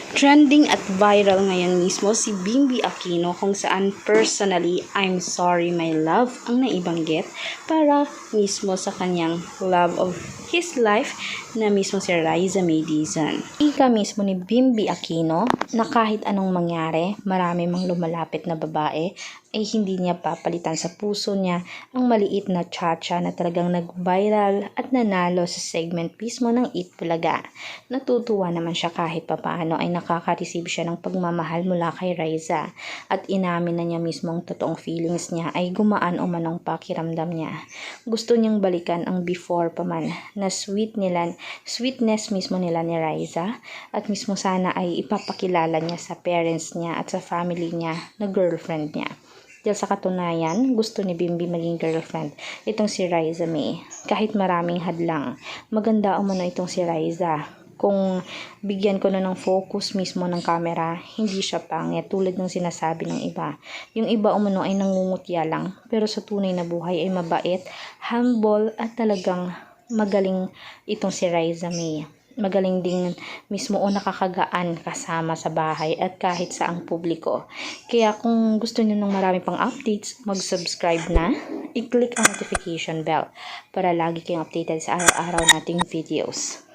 Trending at viral ngayon mismo si Bimbi Aquino kung saan personally, I'm sorry my love ang naibanggit para mismo sa kanyang love of his life na mismo si Riza May Dizon. Ika mismo ni Bimbi Aquino na kahit anong mangyari, marami mang lumalapit na babae ay hindi niya papalitan sa puso niya ang maliit na chacha na talagang nag-viral at nanalo sa segment mismo ng Eat Bulaga. Natutuwa naman siya kahit papaano ay nakaka-receive siya ng pagmamahal mula kay Riza at inamin na niya mismo ang totoong feelings niya ay gumaan o manong pakiramdam niya. Gusto niyang balikan ang before pa man na sweetness mismo nila ni Riza at mismo sana ay ipapakilala niya sa parents niya at sa family niya na girlfriend niya. Dahil sa katunayan, gusto ni Bimbi maging girlfriend itong si Riza May. Kahit maraming hadlang, maganda umano itong si Riza. Kung bigyan ko na ng focus mismo ng camera, hindi siya pangit tulad ng sinasabi ng iba. Yung iba umano ay nangungutya lang, pero sa tunay na buhay ay mabait, humble at talagang magaling itong si Riza May. Magaling din mismo o nakakagaan kasama sa bahay at kahit sa ang publiko. Kaya kung gusto niyo ng marami pang updates, mag-subscribe na, i-click ang notification bell para lagi kayong updated sa araw-araw nating videos.